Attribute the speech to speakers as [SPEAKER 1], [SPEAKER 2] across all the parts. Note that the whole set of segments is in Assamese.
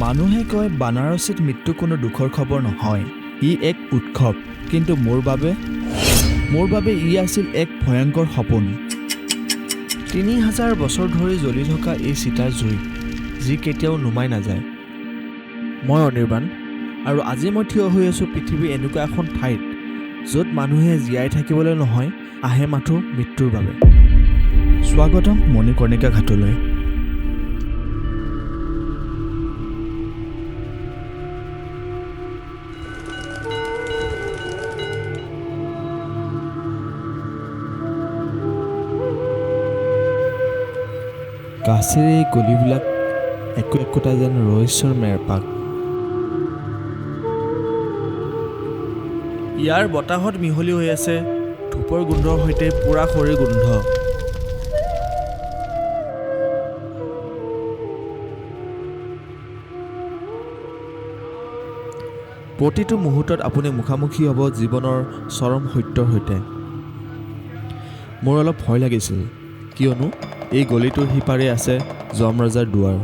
[SPEAKER 1] মানুহে কয় বানাৰসীত মৃত্যু কোনো দুখৰ খবৰ নহয়, ই এক উৎসৱ। কিন্তু মোৰ বাবে ই আছিল এক ভয়ংকৰ সপোন। ৩,০০০ বছৰ ধৰি জ্বলি থকা এই চিতাৰ জুই, যি কেতিয়াও নুমাই নাযায়। মই অনিৰ্বাণ, আৰু আজি মই থিয় হৈ আছোঁ পৃথিৱীৰ এনেকুৱা এখন ঠাইত, য'ত মানুহে জীয়াই থাকিবলৈ নহয়, আহে মাথো মৃত্যুৰ বাবে। স্বাগতম মণিকৰ্ণিকা ঘাটলৈ। কাশীৰ এই গলিবিলাক একোটা যেন ৰহস্যৰ মেৰপাক। ইয়াৰ বতাহত মিহলি হৈ আছে ধূপৰ গোন্ধৰ সৈতে পোৰা খৰিৰ গোন্ধ। প্ৰতিটো মুহূৰ্তত আপুনি মুখামুখি হ'ব জীৱনৰ চৰম সত্যৰ সৈতে। মোৰ অলপ ভয় লাগিছিল, কিয়নো এই গলিটোৰ সিপাৰে আছে যমৰাজাৰ দুৱাৰ।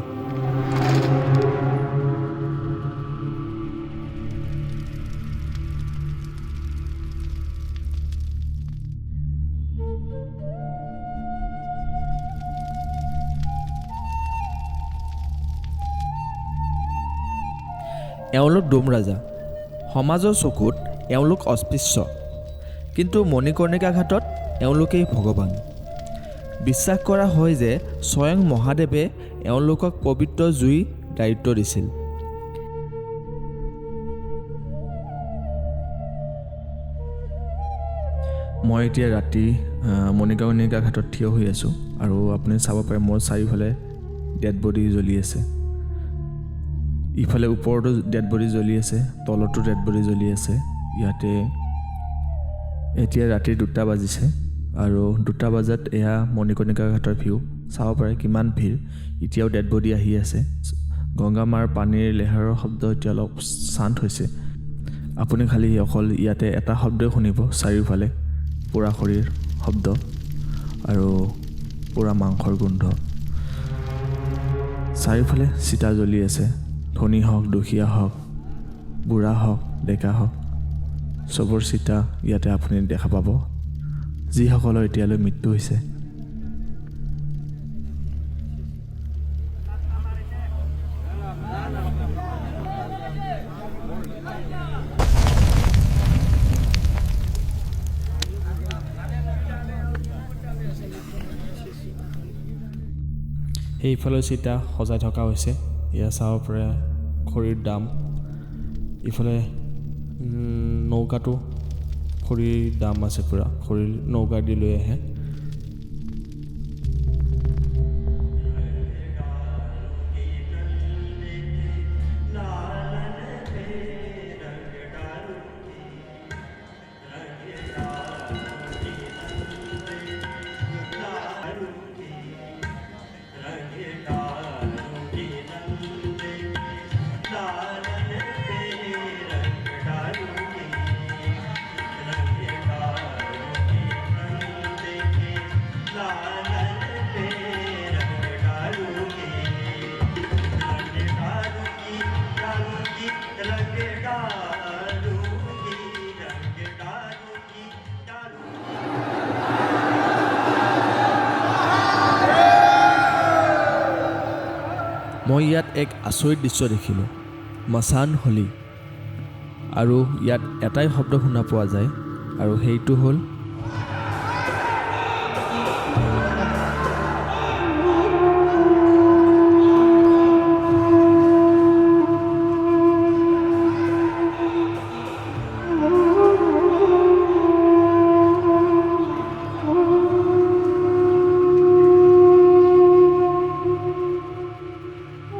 [SPEAKER 1] এওঁলোক ডোমৰাজা, সমাজৰ চকুত এওঁলোক অস্পৃশ্য, কিন্তু মণিকৰ্ণিকা ঘাটত এওঁলোকেই ভগৱান। বিশ্বাস কৰা হয় যে স্বয়ং মহাদেৱে এওঁলোকক পবিত্ৰ জুইৰ দায়িত্ব দিছিল। মই এতিয়া ৰাতি মণিকৰ্ণিকা ঘাটত থিয় হৈ আছোঁ, আৰু আপুনি চাব পাৰে মোৰ চাৰিওফালে ডেড বডি জ্বলি আছে। ইফালে ওপৰতো ডেড বডি জ্বলি আছে, তলতো ডেড বডি জ্বলি আছে। ইয়াতে এতিয়া ৰাতি 2টা বাজিছে, আৰু 2টা বজাত এয়া মণিকৰ্ণিকা ঘাটৰ ভিউ। চাব পাৰে কিমান ভিৰ, এতিয়াও ডেড বডি আহি আছে। গংগা মাৰ পানীৰ লেহাৰৰ শব্দ এতিয়া অলপ শান্ত হৈছে। আপুনি খালি অকল ইয়াতে এটা শব্দই শুনিব, চাৰিওফালে পোৰা খৰিৰ শব্দ আৰু পোৰা মাংসৰ গোন্ধ। চাৰিওফালে চিতা জ্বলি আছে। ধনী হওক, দুখীয়া হওক, বুঢ়া হওক, ডেকা হওক, চবৰ চিতা ইয়াতে আপুনি দেখা পাব, যিসকলৰ এতিয়ালৈ মৃত্যু হৈছে। সেইফালে চিতা সজাই থকা হৈছে। এয়া চাব পাৰে খৰিৰ দাম। ইফালে নৌকাটো খৰিৰ দাম আছে, পূৰা খৰিৰ নৌকা দি লৈ আহে। মই ইয়াত এক আচৰিত দৃশ্য দেখিলোঁ, মচান হোলী। আৰু ইয়াত এটাই শব্দ শুনা পোৱা যায়, আৰু সেইটো হ'ল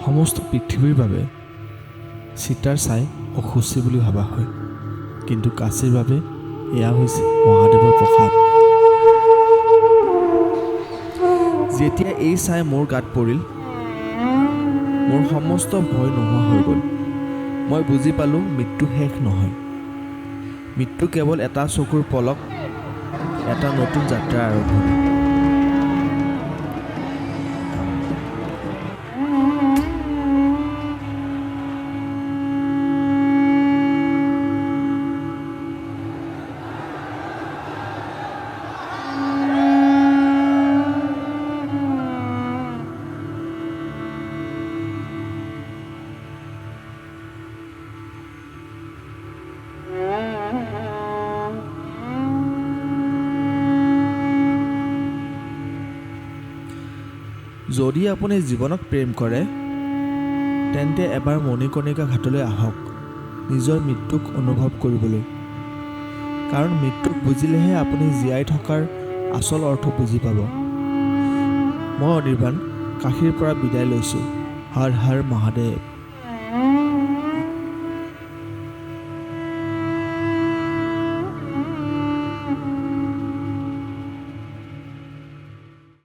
[SPEAKER 1] সমস্ত পৃথিৱীৰ বাবে চিতাৰ ছাই অশুচি বুলি ভাবা হয়, কিন্তু কাশীৰ বাবে এয়া হৈছে মহাদেৱৰ প্ৰসাদ। যেতিয়া এই ছাই মোৰ গাত পৰিল, মোৰ সমস্ত ভয় নোহোৱা হৈ গ'ল। মই বুজি পালোঁ মৃত্যু শেষ নহয়, মৃত্যু কেৱল এটা চকুৰ পলক, এটা নতুন যাত্ৰাৰ আৰম্ভণি। যদি আপুনি জীৱনক প্ৰেম কৰে তেন্তে এবাৰ মণিকৰ্ণিকা ঘাটলৈ আহক নিজৰ মৃত্যুক অনুভৱ কৰিবলৈ। কাৰণ মৃত্যুক বুজিলেহে আপুনি জীয়াই থকাৰ আচল অৰ্থ বুজি পাব। মই অনিৰ্বাণ কাশীৰ পৰা বিদায় লৈছোঁ। হৰ হৰ মহাদেৱ।